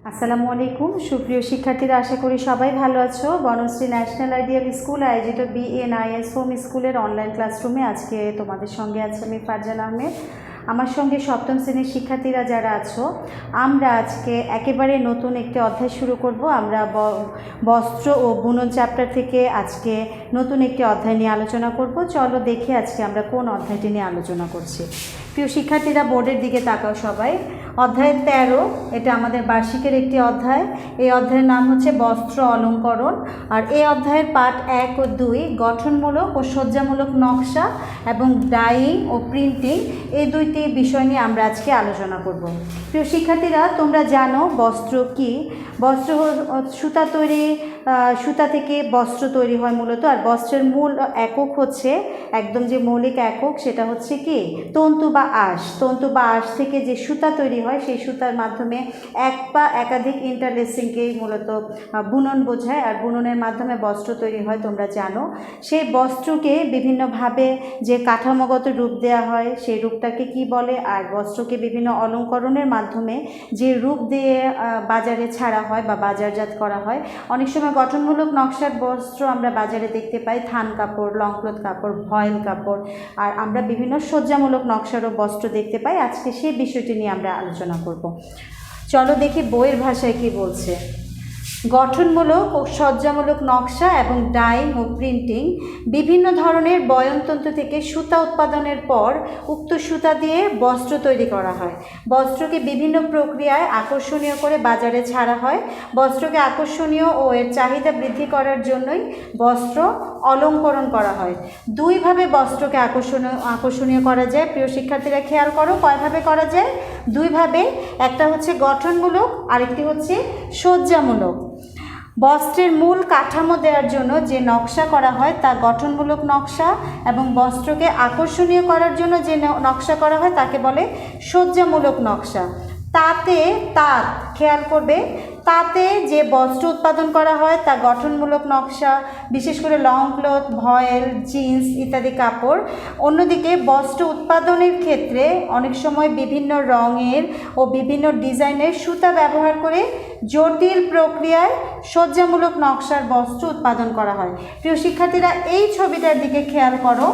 আসসালামু আলাইকুম সুপ্রিয় শিক্ষার্থীরা, আশা করি সবাই ভালো আছো। বনশ্রী ন্যাশনাল আইডিয়াল স্কুল আয়োজিত বিএনআইএস হোম স্কুলের অনলাইন ক্লাসরুমে আজকে তোমাদের সঙ্গে আছে আমি ফারজান আহমেদ। আমার সঙ্গে সপ্তম শ্রেণীর শিক্ষার্থীরা যারা আছো, আমরা আজকে একেবারে নতুন একটি অধ্যায় শুরু করব। আমরা বস্ত্র ও বুনন চ্যাপ্টার থেকে আজকে নতুন একটি অধ্যায় নিয়ে আলোচনা করব। চলো দেখি আজকে আমরা কোন অধ্যায়টি নিয়ে আলোচনা করছি। প্রিয় শিক্ষার্থীরা, বোর্ডের দিকে তাকাও সবাই। অধ্যায় 13, এটা আমাদের বার্ষিকের একটি অধ্যায়। এই অধ্যায়ের নাম হচ্ছে বস্ত্র অলঙ্করণ। আর এই অধ্যায়ের পাঠ 1 ও 2 গঠনমূলক ও সজ্জামূলক নকশা এবং ডাইং ও প্রিন্টিং, এই দুইটি বিষয় নিয়ে আমরা আজকে আলোচনা করব। প্রিয় শিক্ষার্থীরা, তোমরা জানো বস্ত্র কি? বস্ত্র সুতা তৈরি, সুতা থেকে বস্ত্র তৈরি হয় মূলত। আর বস্ত্রের মূল একক হচ্ছে, একদম যে মৌলিক একক, সেটা হচ্ছে কি তন্তু বা আঁশ। তন্তু বা আঁশ থেকে যে সুতা তৈরি হয়, সেই সুতার মাধ্যমে এক বা একাধিক ইন্টারলেসিংকেই মূলত বুনন বোঝায়। আর বুননের মাধ্যমে বস্ত্র তৈরি হয়, তোমরা জানো। সেই বস্ত্রকে বিভিন্নভাবে যে কাঠামোগত রূপ দেওয়া হয়, সেই রূপটাকে কি বলে? আর বস্ত্রকে বিভিন্ন অলঙ্করণের মাধ্যমে যে রূপ দিয়ে বাজারে ছাড়া হয় বা বাজারজাত করা হয়। অনেক সময় গঠনমূলক নকশার বস্ত্র আমরা বাজারে দেখতে পাই, থান কাপড়, লং ক্লথ কাপড়, ভয়েল কাপড়। আর আমরা বিভিন্ন সজ্জামূলক নকশারও বস্ত্র দেখতে পাই। আজকে সেই বিষয়টি নিয়ে আমরা আলোচনা করব। চলো দেখি বইয়ের ভাষায় কি বলছে। গঠনমূলক ও সজ্জামূলক নকশা এবং ডাইং ও প্রিন্টিং, বিভিন্ন ধরনের বয়নতন্তু থেকে সুতা উৎপাদনের পর উক্ত সুতা দিয়ে বস্ত্র তৈরি করা হয়। বস্ত্রকে বিভিন্ন প্রক্রিয়ায় আকর্ষণীয় করে বাজারে ছাড়া হয়। বস্ত্রকে আকর্ষণীয় ও এর চাহিদা বৃদ্ধি করার জন্যই বস্ত্র অলঙ্করণ করা হয়। দুইভাবে বস্ত্রকে আকর্ষণীয় করা যায়। প্রিয় শিক্ষার্থীরা খেয়াল করো, কয়ভাবে করা যায়? দুইভাবে। একটা হচ্ছে গঠনমূলক, আরেকটি হচ্ছে সজ্জামূলক। বস্ত্রের মূল কাঠামো দেওয়ার জন্য যে নকশা করা হয় তা গঠনমূলক নকশা, এবং বস্ত্রকে আকর্ষণীয় করার জন্য যে নকশা করা হয় তাকে বলে সজ্জামূলক নকশা। তাঁত খেয়াল করবে, তাতে যে বস্ত্র উৎপাদন করা হয় তা গঠনমূলক নকশা, বিশেষ করে লং ক্লথ, ভয়েল, জিন্স ইত্যাদি কাপড়। অন্যদিকে বস্ত্র উৎপাদনের ক্ষেত্রে অনেক সময় বিভিন্ন রঙের ও বিভিন্ন ডিজাইনের সুতা ব্যবহার করে জটিল প্রক্রিয়ায় সজ্জামূলক নকশার বস্ত্র উৎপাদন করা হয়। প্রিয় শিক্ষার্থীরা, এই ছবিটার দিকে খেয়াল করো।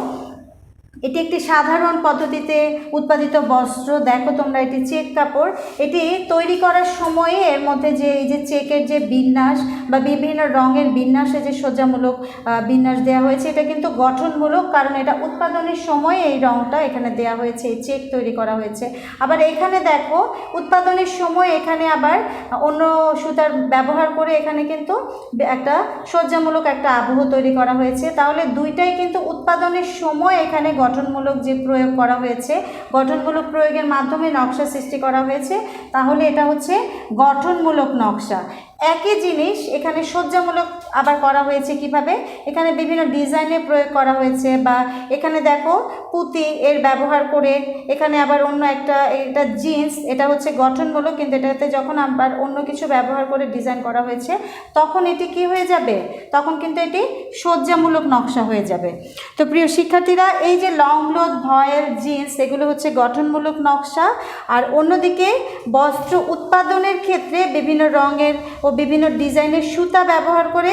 এটি একটি সাধারণ পদ্ধতিতে উৎপাদিত বস্ত্র। দেখো তোমরা, এটি চেক কাপড়। এটি তৈরি করার সময়ে এর মধ্যে যে এই যে চেকের যে বিন্যাস বা বিভিন্ন রঙের বিন্যাসে যে সজ্জামূলক বিন্যাস দেওয়া হয়েছে, এটা কিন্তু গঠনমূলক, কারণ এটা উৎপাদনের সময় এই রঙটা এখানে দেওয়া হয়েছে, এই চেক তৈরি করা হয়েছে। আবার এখানে দেখো, উৎপাদনের সময় এখানে আবার অন্য সুতার ব্যবহার করে এখানে কিন্তু একটা সজ্জামূলক একটা আবহ তৈরি করা হয়েছে। তাহলে দুইটাই কিন্তু উৎপাদনের সময় এখানে গঠনমূলক যে প্রয়োগ করা হয়েছে, গঠনমূলক প্রয়োগের মাধ্যমে নকশা সৃষ্টি করা হয়েছে, তাহলে এটা হচ্ছে গঠনমূলক নকশা। একই জিনিস এখানে সজ্জামূলক আবার করা হয়েছে কিভাবে? এখানে বিভিন্ন ডিজাইনে প্রয়োগ করা হয়েছে। বা এখানে দেখো পুঁতি এর ব্যবহার করে, এখানে আবার অন্য এটা জিন্স, এটা হচ্ছে গঠনমূলক, কিন্তু এটাতে যখন আবার অন্য কিছু ব্যবহার করে ডিজাইন করা হয়েছে, তখন এটি কি হয়ে যাবে? তখন কিন্তু এটি সজ্জামূলক নকশা হয়ে যাবে। তো প্রিয় শিক্ষার্থীরা, এই যে লং ক্লথ, ভয়েল, জিন্স, এগুলো হচ্ছে গঠনমূলক নকশা। আর অন্যদিকে বস্ত্র উৎপাদনের ক্ষেত্রে বিভিন্ন রঙের ও বিভিন্ন ডিজাইনের সুতা ব্যবহার করে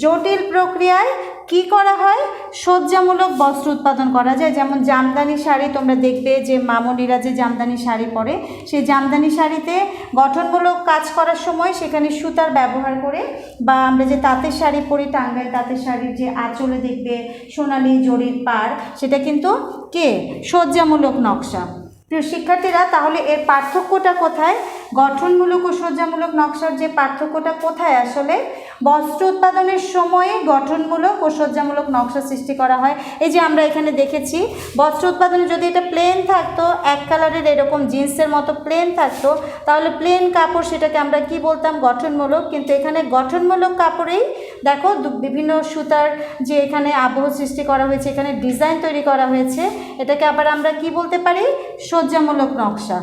জটিল প্রক্রিয়ায় কি করা হয়? সজ্জামূলক বস্ত্র উৎপাদন করা যায়। যেমন জামদানি শাড়ি, তোমরা দেখবে যে মামনিরা যে জামদানি শাড়ি পরে, সেই জামদানি শাড়িতে গঠনমূলক কাজ করার সময় সেখানে সুতার ব্যবহার করে, বা আমরা যে তাঁতের শাড়ি পরি, টাঙ্গাইল তাঁতের শাড়ির যে আঁচলে দেখবে সোনালি জরির পাড়, সেটা কিন্তু সজ্জামূলক নকশা। প্রিয় শিক্ষার্থীরা, তাহলে এর পার্থক্যটা কোথায়? গঠনমূলক ও সজ্জামূলক নকশার যে পার্থক্যটা কোথায় আসলে? বস্ত্র উৎপাদনের সময়ে গঠনমূলক ও সজ্জামূলক নকশা সৃষ্টি করা হয়। এই যে আমরা এখানে দেখেছি, বস্ত্র উৎপাদনে যদি এটা প্লেন থাকতো, এক কালারের এরকম জিন্সের মতো প্লেন থাকতো, তাহলে প্লেন কাপড়, সেটাকে আমরা কি বলতাম? গঠনমূলক। কিন্তু এখানে গঠনমূলক কাপড়েই দেখো বিভিন্ন সুতার যে এখানে আবহ সৃষ্টি করা হয়েছে, এখানে ডিজাইন তৈরি করা হয়েছে, এটাকে আবার আমরা কি বলতে পারি? সজ্জামূলক নকশা।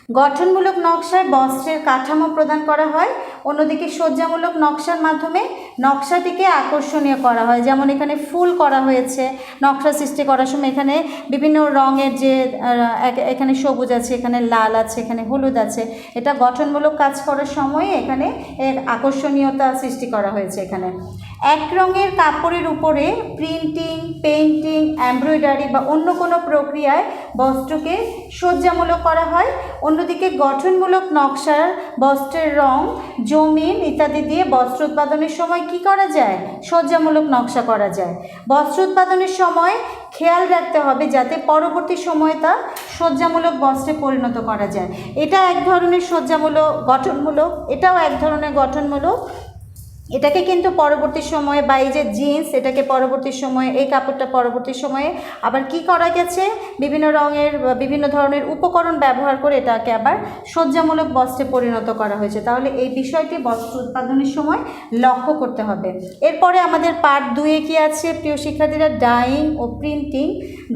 গঠনমূলক নকশায় বস্ত্রের কাঠামো প্রদান করা হয়, অন্যদিকে সজ্জামূলক নকশার মাধ্যমে নকশাটিকে আকর্ষণীয় করা হয়। যেমন এখানে ফুল করা হয়েছে, নকশা সৃষ্টি করার সময় এখানে বিভিন্ন রঙের যে এখানে সবুজ আছে, এখানে লাল আছে, এখানে হলুদ আছে, এটা গঠনমূলক কাজ করার সময় এখানে এর আকর্ষণীয়তা সৃষ্টি করা হয়েছে। এখানে এক রঙের কাপড়ের উপরে প্রিন্টিং, পেইন্টিং, এমব্রয়ডারি বা অন্য কোনো প্রক্রিয়ায় বস্ত্রকে সজ্জামূলক করা হয়। অন্যদিকে গঠনমূলক নকশার বস্ত্রের রং, জমিন ইত্যাদি দিয়ে বস্ত্র উৎপাদনের সময় কি করা যায়? সজ্জামূলক নকশা করা যায়। বস্ত্র উৎপাদনের সময় খেয়াল রাখতে হবে যাতে পরবর্তী সময়ে তা সজ্জামূলক বস্ত্রে পরিণত করা যায়। এটা এক ধরনের সজ্জামূলক গঠনমূলক, এটাও এক ধরনের গঠনমূলক। এটাকে কিন্তু পরবর্তী সময়ে বা এই যে জিন্স, এটাকে পরবর্তী সময়ে এই কাপড়টা পরবর্তী সময়ে আবার কি করা গেছে, বিভিন্ন রঙের বিভিন্ন ধরনের উপকরণ ব্যবহার করে এটাকে আবার সজ্জামূলক বস্ত্রে পরিণত করা হয়েছে। তাহলে এই বিষয়টি বস্ত্র উৎপাদনের সময় লক্ষ্য করতে হবে। এরপরে আমাদের পার্ট 2-এ কি আছে প্রিয় শিক্ষার্থীরা? ডাইং ও প্রিন্টিং।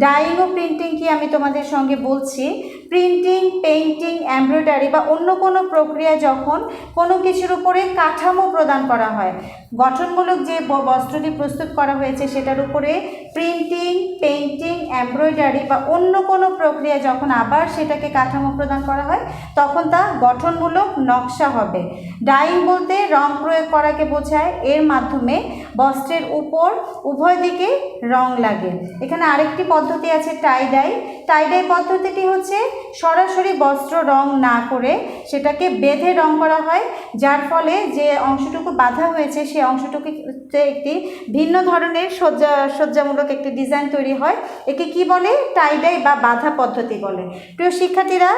ডাইং ও প্রিন্টিং কি আমি তোমাদের সঙ্গে বলছি। প্রিন্টিং, পেইন্টিং, এমব্রয়ডারি বা অন্য কোনো প্রক্রিয়ায় যখন কোনো কিছুর উপরে কাঠামো প্রদান করা হয়, গঠনমূলক যে বস্ত্রটি প্রস্তুত করা হয়েছে সেটার উপরে প্রিন্টিং, পেইন্টিং, এমব্রয়ডারি বা অন্য কোনো প্রক্রিয়া যখন আবার সেটাকে কাঠামো প্রদান করা হয় তখন তা গঠনমূলক নকশা হবে। ডাইং বলতে রং প্রয়োগ করাকে বোঝায়, এর মাধ্যমে বস্ত্রের উপর উভয় দিকে রং লাগে। এখানে আরেকটি পদ্ধতি আছে টাই ডাই। টাই ডাই পদ্ধতিটি হচ্ছে সরাসরি বস্ত্র রং না করে সেটাকে বেঁধে রং করা হয়, যার ফলে যে অংশটুকু বাঁধা হয়েছে সেই অংশটুকুতে একটি ভিন্ন ধরনের সজ্জামূলক একটি ডিজাইন তৈরি হয়। একে কি বলে? টাই ডাই বা বাঁধা পদ্ধতি বলে। প্রিয় শিক্ষার্থীরা,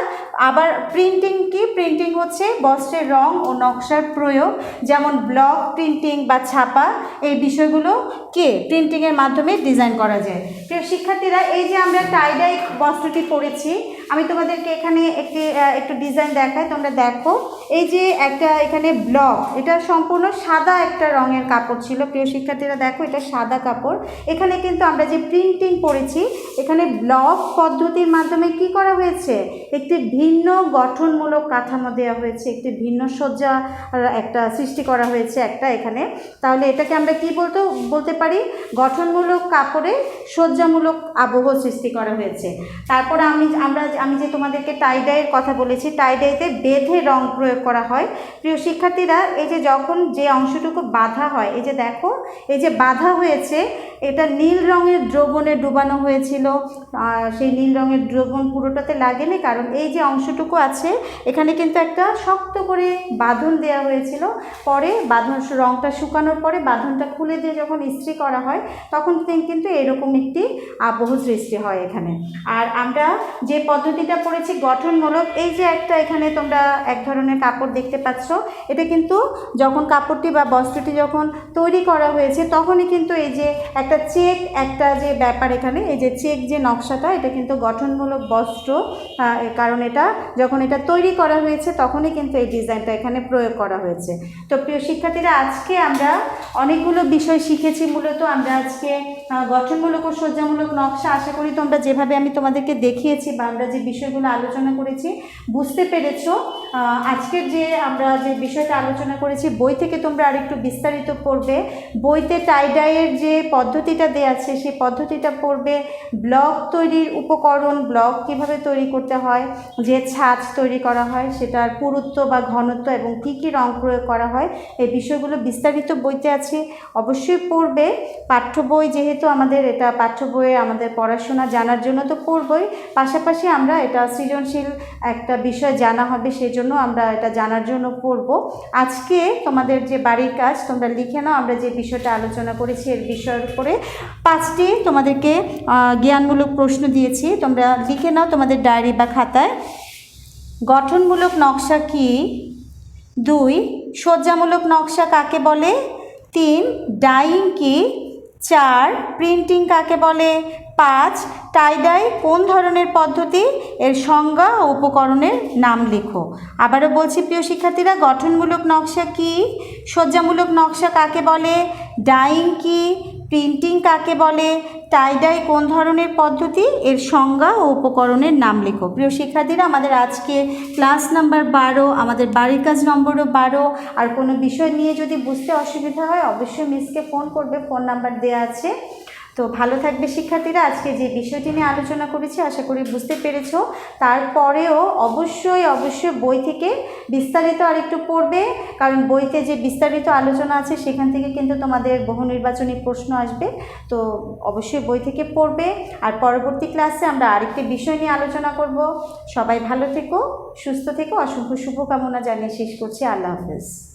আবার প্রিন্টিং কি? প্রিন্টিং হচ্ছে বস্ত্রের রং ও নকশার প্রয়োগ, যেমন ব্লক প্রিন্টিং বা ছাপা, এই বিষয়গুলো কে প্রিন্টিংয়ের মাধ্যমে ডিজাইন করা যায়। প্রিয় শিক্ষার্থীরা, এই যে আমরা টাই ডাই বস্ত্রটি পরেছি, আমি তোমাদেরকে এখানে একটু ডিজাইন দেখাই, তোমরা দেখো। এই যে একটা এখানে ব্লক, এটা সম্পূর্ণ সাদা একটা রঙের কাপড় ছিল। প্রিয় শিক্ষার্থীরা দেখো, এটা সাদা কাপড়। এখানে কিন্তু আমরা যে প্রিন্টিং করেছি, এখানে ব্লক পদ্ধতির মাধ্যমে কি করা হয়েছে? একটি ভিন্ন গঠনমূলক কাঠামো দেওয়া হয়েছে, একটি ভিন্ন সজ্জা একটা সৃষ্টি করা হয়েছে একটা এখানে। তাহলে এটাকে আমরা কি বলতে পারি? গঠনমূলক কাপড়ে সজ্জামূলক আবহ সৃষ্টি করা হয়েছে। তারপর আমি যে তোমাদেরকে টাই ডাইয়ের কথা বলেছি, টাই ডাইতে বেঁধে রং প্রয়োগ করা হয়। প্রিয় শিক্ষার্থীরা, এই যে যখন যে অংশটুকু বাঁধা হয়, এই যে দেখো, এই যে বাঁধা হয়েছে, এটা নীল রঙের দ্রবণে ডুবানো হয়েছিল। সেই নীল রঙের দ্রবণ পুরোটাতে লাগেনি, কারণ এই যে অংশটুকু আছে এখানে কিন্তু একটা শক্ত করে বাঁধন দেওয়া হয়েছিল। পরে রঙটা শুকানোর পরে বাঁধনটা খুলে দিয়ে যখন ইস্ত্রি করা হয় তখন কিন্তু এরকম একটি আবহ সৃষ্টি হয় এখানে। আর আমরা যে পদ্ধতিটা পড়েছি গঠনমূলক, এই যে একটা এখানে তোমরা এক ধরনের কাপড় দেখতে পাচ্ছ, এটা কিন্তু যখন কাপড়টি বা বস্ত্রটি যখন তৈরি করা হয়েছে তখনই কিন্তু এই যে একটা চেক, একটা যে ব্যাপার এখানে, এই যে চেক যে নকশাটা, এটা কিন্তু গঠনমূলক বস্ত্র, কারণ এটা যখন এটা তৈরি করা হয়েছে তখনই কিন্তু এই ডিজাইনটা এখানে প্রয়োগ করা হয়েছে। তো প্রিয় শিক্ষার্থীরা, আজকে আমরা অনেকগুলো বিষয় শিখেছি। মূলত আমরা আজকে গঠনমূলক ও সজ্জামূলক নকশা, আশা করি তোমরা যেভাবে আমি তোমাদেরকে দেখিয়েছি বা আমরা যে বিষয়গুলো আলোচনা করেছি বুঝতে পেরেছো। আজকের যে আমরা যে বিষয়টা আলোচনা করেছি বই থেকে তোমরা আরেকটু বিস্তারিত পড়বে। বইতে টাই ডাইয়ের যে পদ্ধতিটা দেওয়া আছে সেই পদ্ধতিটা পড়বে। ব্লক তৈরির উপকরণ, ব্লক কিভাবে তৈরি করতে হয়, যে ছাঁচ তৈরি করা হয় সেটার পুরুত্ব বা ঘনত্ব এবং কী কী রং প্রয়োগ করা হয়, এই বিষয়গুলো বিস্তারিত বইতে আছে, অবশ্যই পড়বে। পাঠ্য বই যেহেতু আমাদের, এটা পাঠ্য বইয়ে আমাদের পড়াশোনা জানার জন্য তো পড়বই, পাশাপাশি আমরা এটা সৃজনশীল একটা বিষয় জানা হবে, সেই জন্য আমরা এটা জানার জন্য পড়ব। আজকে তোমাদের যে বাড়ির কাজ তোমরা লিখে নাও, আমরা যে বিষয়টা আলোচনা করেছি এর বিষয়ের উপরে 5টি তোমাদেরকে জ্ঞানমূলক প্রশ্ন দিয়েছি, তোমরা লিখে নাও তোমাদের ডায়েরি বা খাতায়। গঠনমূলক নকশা কি? 2, সজ্জামূলক নকশা কাকে বলে? 3, ডাইং কি? 4, প্রিন্টিং কাকে বলে? 5, টাই ডাই কোন ধরনের পদ্ধতি, এর সংজ্ঞা ও উপকরণের নাম লেখো। আবারও বলছি প্রিয় শিক্ষার্থীরা, গঠনমূলক নকশা কি? সজ্জামূলক নকশা কাকে বলে? ডাইং কি? প্রিন্টিং কাকে বলে, টাইডাই কোন ধরনের পদ্ধতি, এর সংজ্ঞা ও উপকরণের নাম লেখো। প্রিয় শিক্ষার্থীরা, আমাদের আজকে ক্লাস নাম্বার 12, আমাদের বাড়ির কাজ নম্বরও 12। আর কোনো বিষয় নিয়ে যদি বুঝতে অসুবিধা হয় অবশ্যই মিসকে ফোন করবে, ফোন নাম্বার দেওয়া আছে। তো ভালো থাকবে শিক্ষার্থীরা। আজকে যে বিষয়টি নিয়ে আলোচনা করেছি আশা করি বুঝতে পেরেছ। তারপরেও অবশ্যই বই থেকে বিস্তারিত আরেকটু পড়বে, কারণ বইতে যে বিস্তারিত আলোচনা আছে সেখান থেকে কিন্তু তোমাদের বহু নির্বাচনী প্রশ্ন আসবে। তো অবশ্যই বই থেকে পড়বে। আর পরবর্তী ক্লাসে আমরা আরেকটি বিষয় নিয়ে আলোচনা করব। সবাই ভালো থেকো, সুস্থ থেকো। অসংখ্য শুভকামনা জানিয়ে শেষ করছি। আল্লাহ হাফেজ।